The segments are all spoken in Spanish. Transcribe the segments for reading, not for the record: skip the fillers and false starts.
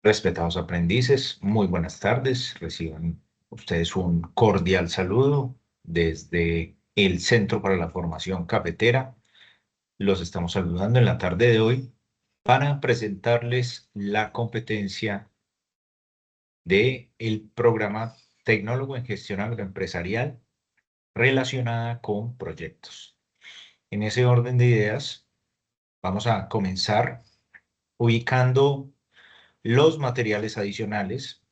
Respetados aprendices, muy buenas tardes. Reciban ustedes un cordial saludo desde el Centro para la Formación Cafetera. Los estamos saludando en la tarde de hoy para presentarles la competencia del programa Tecnólogo en Gestión Agroempresarial relacionada con proyectos. En ese orden de ideas, vamos a comenzar ubicando los materiales adicionales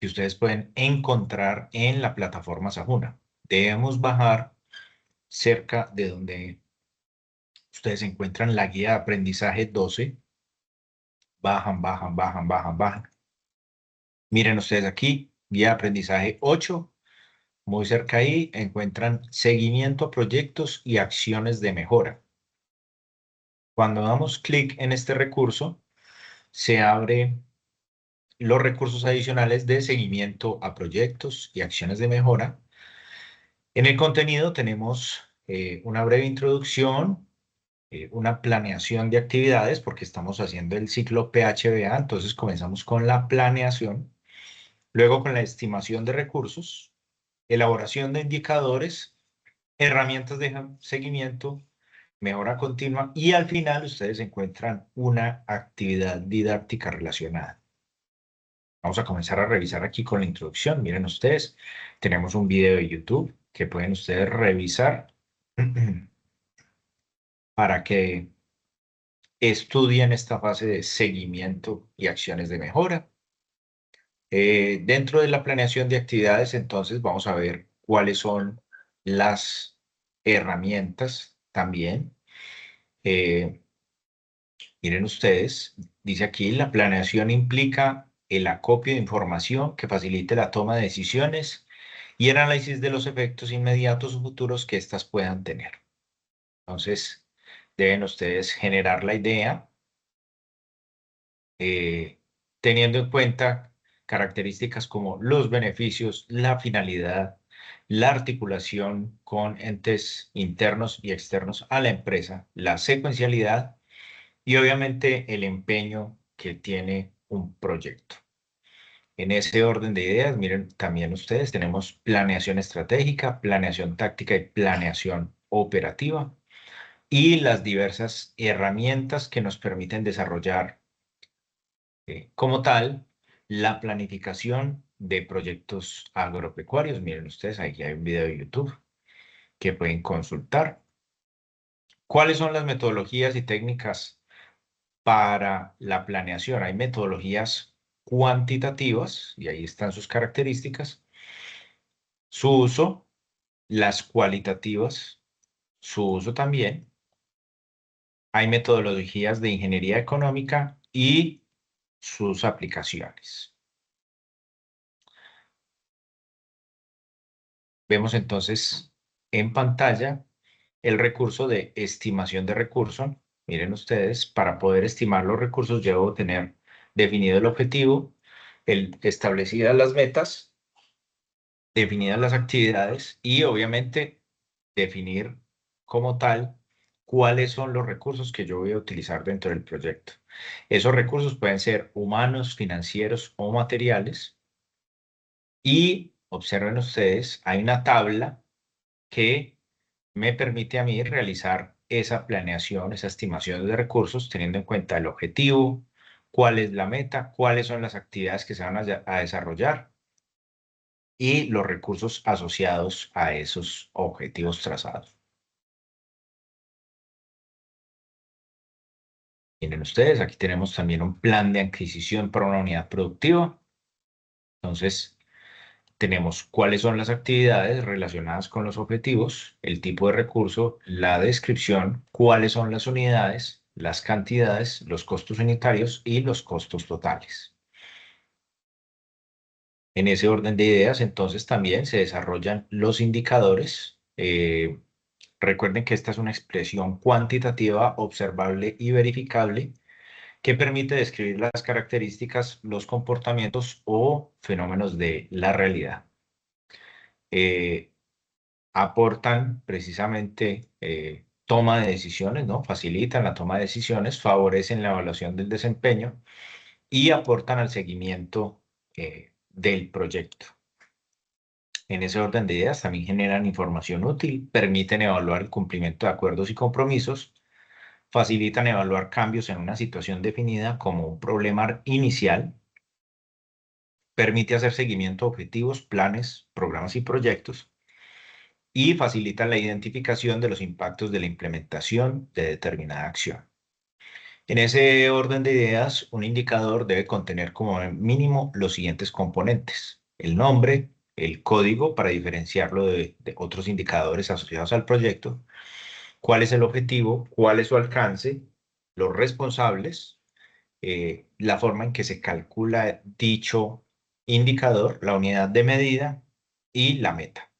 que ustedes pueden encontrar en la plataforma Sajuna. Debemos bajar cerca de donde ustedes encuentran la guía de aprendizaje 12. Bajan, bajan, bajan, bajan, bajan. Miren ustedes aquí, guía de aprendizaje 8. Muy cerca ahí encuentran seguimiento a proyectos y acciones de mejora. Cuando damos clic en este recurso, se abre los recursos adicionales de seguimiento a proyectos y acciones de mejora. En el contenido tenemos una breve introducción, una planeación de actividades, porque estamos haciendo el ciclo PHBA, entonces comenzamos con la planeación, luego con la estimación de recursos, elaboración de indicadores, herramientas de seguimiento, mejora continua y al final ustedes encuentran una actividad didáctica relacionada. Vamos a comenzar a revisar aquí con la introducción. Miren ustedes, tenemos un video de YouTube que pueden ustedes revisar para que estudien esta fase de seguimiento y acciones de mejora. Dentro de la planeación de actividades, entonces, vamos a ver cuáles son las herramientas también. Eh, Miren ustedes, dice aquí, la planeación implica el acopio de información que facilite la toma de decisiones y el análisis de los efectos inmediatos o futuros que éstas puedan tener. Entonces, deben ustedes generar la idea, teniendo en cuenta características como los beneficios, la finalidad, la articulación con entes internos y externos a la empresa, la secuencialidad y obviamente el empeño que tiene un proyecto. En ese orden de ideas, miren también ustedes, tenemos planeación estratégica, planeación táctica y planeación operativa y las diversas herramientas que nos permiten desarrollar como tal la planificación de proyectos agropecuarios. Miren ustedes, aquí hay un video de YouTube que pueden consultar. ¿Cuáles son las metodologías y técnicas para la planeación? Hay metodologías cuantitativas y ahí están sus características, su uso, las cualitativas, su uso también. Hay metodologías de ingeniería económica y sus aplicaciones. Vemos entonces en pantalla el recurso de estimación de recurso. Miren ustedes, para poder estimar los recursos debo tener definido el objetivo, establecidas las metas, definidas las actividades y obviamente definir como tal cuáles son los recursos que yo voy a utilizar dentro del proyecto. Esos recursos pueden ser humanos, financieros o materiales. Y observen ustedes, hay una tabla que me permite a mí realizar esa planeación, esa estimación de recursos, teniendo en cuenta el objetivo, cuál es la meta, cuáles son las actividades que se van a desarrollar y los recursos asociados a esos objetivos trazados. Miren ustedes, aquí tenemos también un plan de adquisición para una unidad productiva. Entonces, tenemos cuáles son las actividades relacionadas con los objetivos, el tipo de recurso, la descripción, cuáles son las unidades, las cantidades, los costos unitarios y los costos totales. En ese orden de ideas, entonces, también se desarrollan los indicadores. Recuerden que esta es una expresión cuantitativa, observable y verificable que permite describir las características, los comportamientos o fenómenos de la realidad. Aportan precisamente toma de decisiones, ¿no? Facilitan la toma de decisiones, favorecen la evaluación del desempeño y aportan al seguimiento del proyecto. En ese orden de ideas también generan información útil, permiten evaluar el cumplimiento de acuerdos y compromisos, facilitan evaluar cambios en una situación definida como un problema inicial, permite hacer seguimiento a objetivos, planes, programas y proyectos, y facilitan la identificación de los impactos de la implementación de determinada acción. En ese orden de ideas, un indicador debe contener como mínimo los siguientes componentes: el nombre, el código para diferenciarlo de otros indicadores asociados al proyecto, cuál es el objetivo, cuál es su alcance, los responsables, la forma en que se calcula dicho indicador, la unidad de medida y la meta.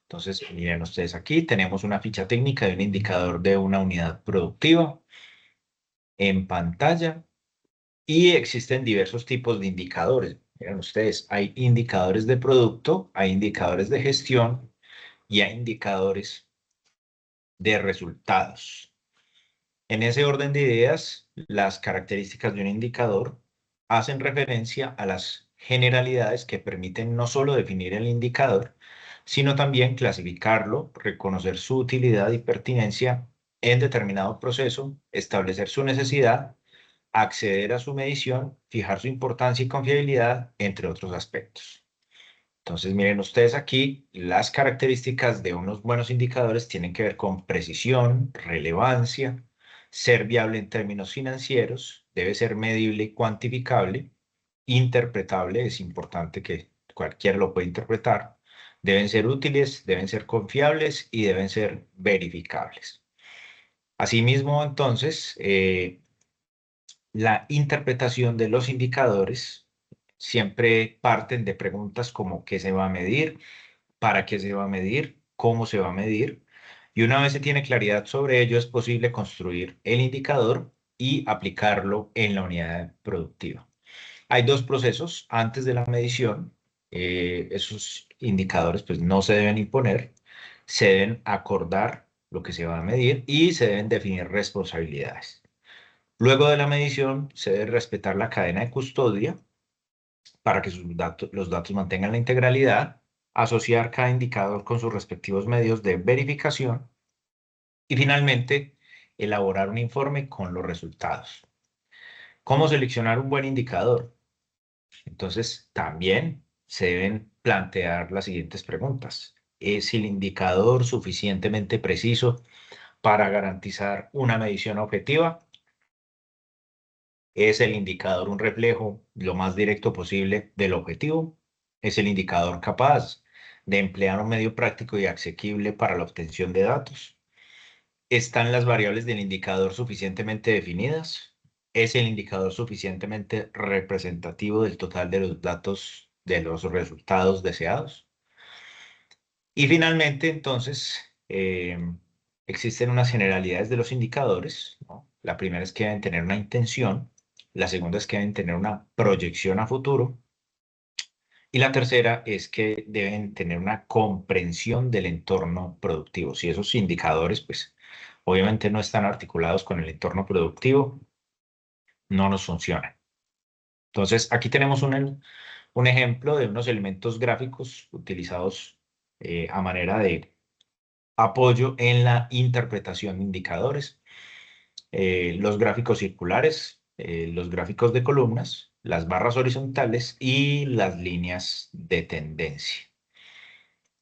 Entonces, miren ustedes aquí, tenemos una ficha técnica de un indicador de una unidad productiva en pantalla. Y existen diversos tipos de indicadores. Miren ustedes, hay indicadores de producto, hay indicadores de gestión y hay indicadores de resultados. En ese orden de ideas, las características de un indicador hacen referencia a las generalidades que permiten no solo definir el indicador, sino también clasificarlo, reconocer su utilidad y pertinencia en determinado proceso, establecer su necesidad, acceder a su medición, fijar su importancia y confiabilidad, entre otros aspectos. Entonces, miren ustedes aquí, las características de unos buenos indicadores tienen que ver con precisión, relevancia, ser viable en términos financieros, debe ser medible y cuantificable, interpretable, es importante que cualquiera lo pueda interpretar, deben ser útiles, deben ser confiables y deben ser verificables. Asimismo, entonces, la interpretación de los indicadores siempre parten de preguntas como ¿qué se va a medir? ¿Para qué se va a medir? ¿Cómo se va a medir? Y una vez se tiene claridad sobre ello, es posible construir el indicador y aplicarlo en la unidad productiva. Hay dos procesos antes de la medición. Esos indicadores pues no se deben imponer, se deben acordar lo que se va a medir y se deben definir responsabilidades. Luego de la medición, se debe respetar la cadena de custodia para que los datos mantengan la integralidad, asociar cada indicador con sus respectivos medios de verificación y finalmente elaborar un informe con los resultados. ¿Cómo seleccionar un buen indicador? Entonces, también se deben plantear las siguientes preguntas. ¿Es el indicador suficientemente preciso para garantizar una medición objetiva? ¿Es el indicador un reflejo lo más directo posible del objetivo? ¿Es el indicador capaz de emplear un medio práctico y asequible para la obtención de datos? ¿Están las variables del indicador suficientemente definidas? ¿Es el indicador suficientemente representativo del total de los datos de los resultados deseados? Y finalmente, entonces, existen unas generalidades de los indicadores, ¿no? La primera es que deben tener una intención, la segunda es que deben tener una proyección a futuro y la tercera es que deben tener una comprensión del entorno productivo. Si esos indicadores, pues, obviamente no están articulados con el entorno productivo, no nos funcionan. Entonces, aquí tenemos un ejemplo de unos elementos gráficos utilizados a manera de apoyo en la interpretación de indicadores, los gráficos circulares, los gráficos de columnas, las barras horizontales y las líneas de tendencia.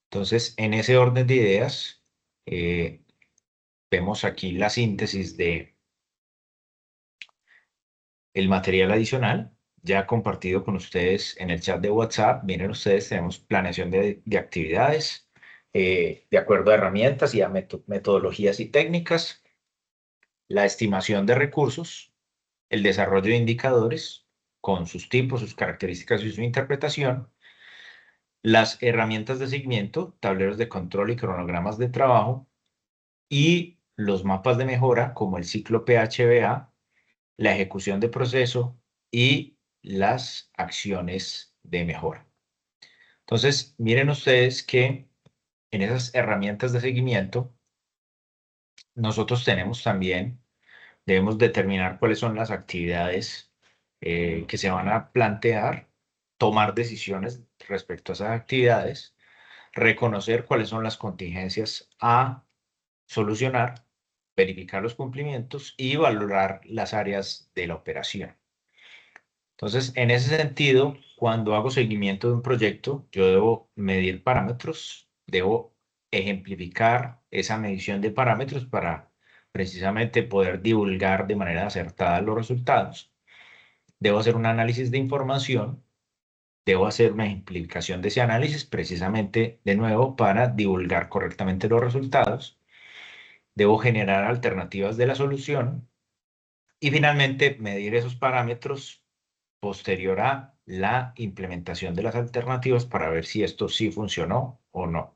Entonces, en ese orden de ideas, vemos aquí la síntesis de el material adicional ya compartido con ustedes en el chat de WhatsApp. Miren ustedes, tenemos planeación de actividades de acuerdo a herramientas y a metodologías y técnicas, la estimación de recursos, el desarrollo de indicadores con sus tipos, sus características y su interpretación, las herramientas de seguimiento, tableros de control y cronogramas de trabajo, y los mapas de mejora como el ciclo PHBA, la ejecución de proceso y las acciones de mejora. Entonces, miren ustedes que en esas herramientas de seguimiento, nosotros tenemos también Debemos determinar cuáles son las actividades que se van a plantear, tomar decisiones respecto a esas actividades, reconocer cuáles son las contingencias a solucionar, verificar los cumplimientos y valorar las áreas de la operación. Entonces, en ese sentido, cuando hago seguimiento de un proyecto, yo debo medir parámetros, debo ejemplificar esa medición de parámetros para precisamente poder divulgar de manera acertada los resultados. Debo hacer un análisis de información, debo hacer una ejemplificación de ese análisis precisamente de nuevo para divulgar correctamente los resultados. Debo generar alternativas de la solución y finalmente medir esos parámetros posterior a la implementación de las alternativas para ver si esto sí funcionó o no.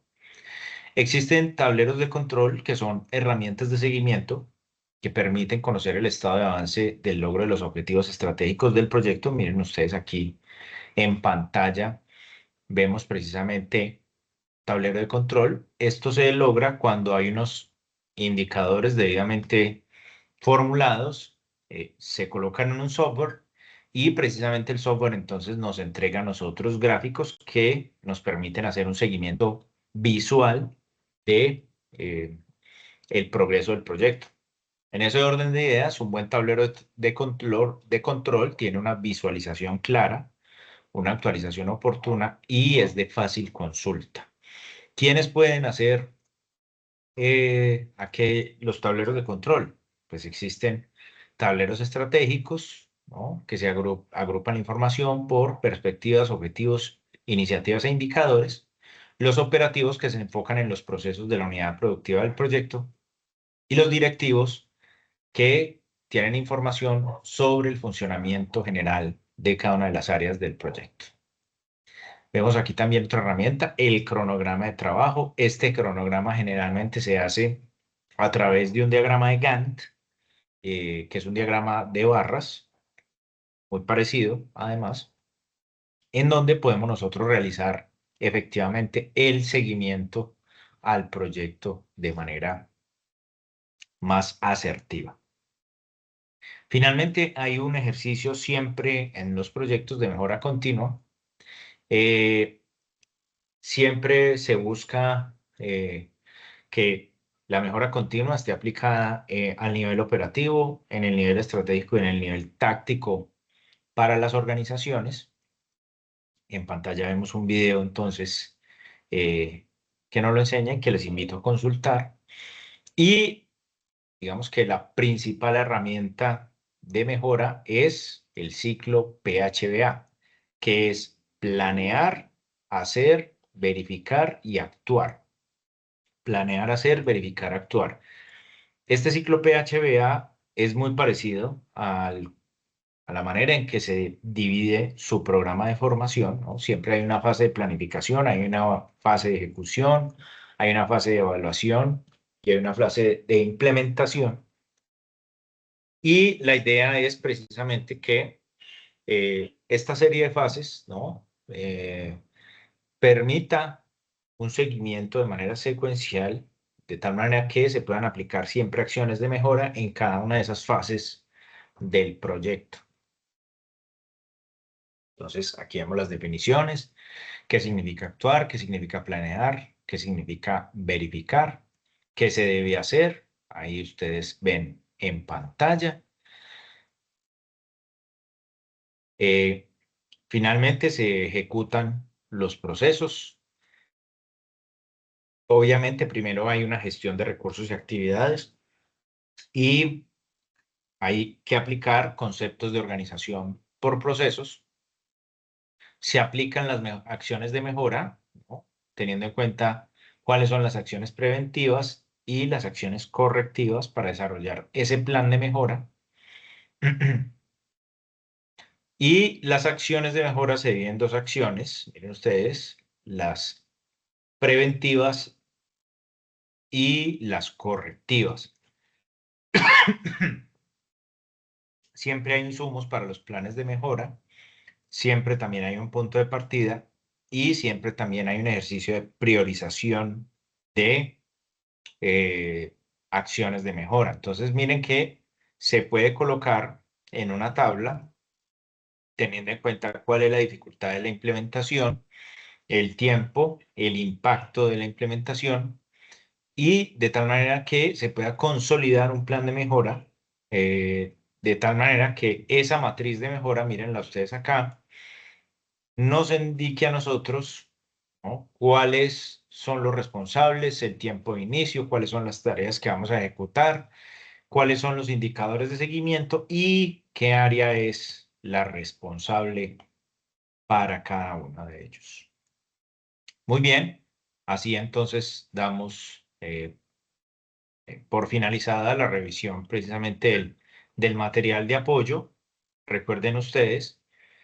Existen tableros de control que son herramientas de seguimiento que permiten conocer el estado de avance del logro de los objetivos estratégicos del proyecto. Miren ustedes aquí en pantalla, vemos precisamente tablero de control. Esto se logra cuando hay unos indicadores debidamente formulados, se colocan en un software y precisamente el software entonces nos entrega a nosotros gráficos que nos permiten hacer un seguimiento visual de el progreso del proyecto. En ese orden de ideas, un buen tablero de control tiene una visualización clara, una actualización oportuna y es de fácil consulta. ¿Quiénes pueden hacer los tableros de control? Pues existen tableros estratégicos, ¿no?, que se agrupan información por perspectivas, objetivos, iniciativas e indicadores. Los operativos, que se enfocan en los procesos de la unidad productiva del proyecto. Y los directivos, que tienen información sobre el funcionamiento general de cada una de las áreas del proyecto. Vemos aquí también otra herramienta, el cronograma de trabajo. Este cronograma generalmente se hace a través de un diagrama de Gantt, que es un diagrama de barras, muy parecido además, en donde podemos nosotros realizar efectivamente el seguimiento al proyecto de manera más asertiva. Finalmente, hay un ejercicio siempre en los proyectos de mejora continua. Siempre se busca que la mejora continua esté aplicada al nivel operativo, en el nivel estratégico y en el nivel táctico para las organizaciones. En pantalla vemos un video entonces que nos lo enseña y que les invito a consultar. Y digamos que la principal herramienta de mejora es el ciclo PHBA, que es planear, hacer, verificar y actuar. Planear, hacer, verificar, actuar. Este ciclo PHBA es muy parecido a la manera en que se divide su programa de formación, ¿no? Siempre hay una fase de planificación, hay una fase de ejecución, hay una fase de evaluación y hay una fase de implementación. Y la idea es precisamente que esta serie de fases, ¿no?, permita un seguimiento de manera secuencial, de tal manera que se puedan aplicar siempre acciones de mejora en cada una de esas fases del proyecto. Entonces, aquí vemos las definiciones, qué significa actuar, qué significa planear, qué significa verificar, qué se debe hacer. Ahí ustedes ven en pantalla. Finalmente se ejecutan los procesos. Obviamente, primero hay una gestión de recursos y actividades y hay que aplicar conceptos de organización por procesos. Se aplican las acciones de mejora, ¿no?, teniendo en cuenta cuáles son las acciones preventivas y las acciones correctivas para desarrollar ese plan de mejora. Y las acciones de mejora se dividen en dos acciones. Miren ustedes, las preventivas y las correctivas. Siempre hay insumos para los planes de mejora, siempre también hay un punto de partida y siempre también hay un ejercicio de priorización de acciones de mejora. Entonces, miren que se puede colocar en una tabla teniendo en cuenta cuál es la dificultad de la implementación, el tiempo, el impacto de la implementación y de tal manera que se pueda consolidar un plan de mejora, de tal manera que esa matriz de mejora, mírenla ustedes acá, nos indique a nosotros, ¿no?, cuáles son los responsables, el tiempo de inicio, cuáles son las tareas que vamos a ejecutar, cuáles son los indicadores de seguimiento y qué área es la responsable para cada uno de ellos. Muy bien, así entonces damos por finalizada la revisión precisamente del material de apoyo. Recuerden ustedes,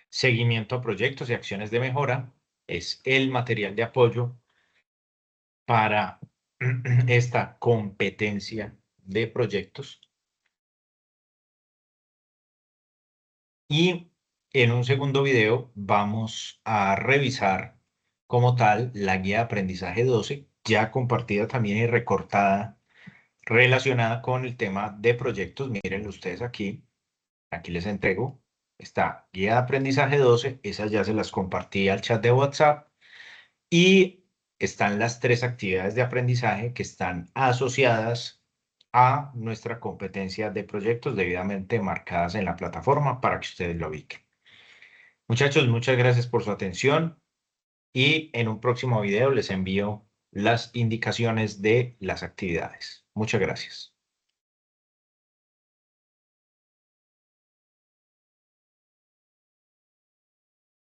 seguimiento a proyectos y acciones de mejora es el material de apoyo para esta competencia de proyectos. Y en un segundo video vamos a revisar como tal la guía de aprendizaje 12, ya compartida también y recortada, relacionada con el tema de proyectos. Miren ustedes aquí, aquí les entrego esta guía de aprendizaje 12, esas ya se las compartí al chat de WhatsApp y están las 3 actividades de aprendizaje que están asociadas a nuestra competencia de proyectos debidamente marcadas en la plataforma para que ustedes lo ubiquen. Muchachos, muchas gracias por su atención y en un próximo video les envío las indicaciones de las actividades. Muchas gracias.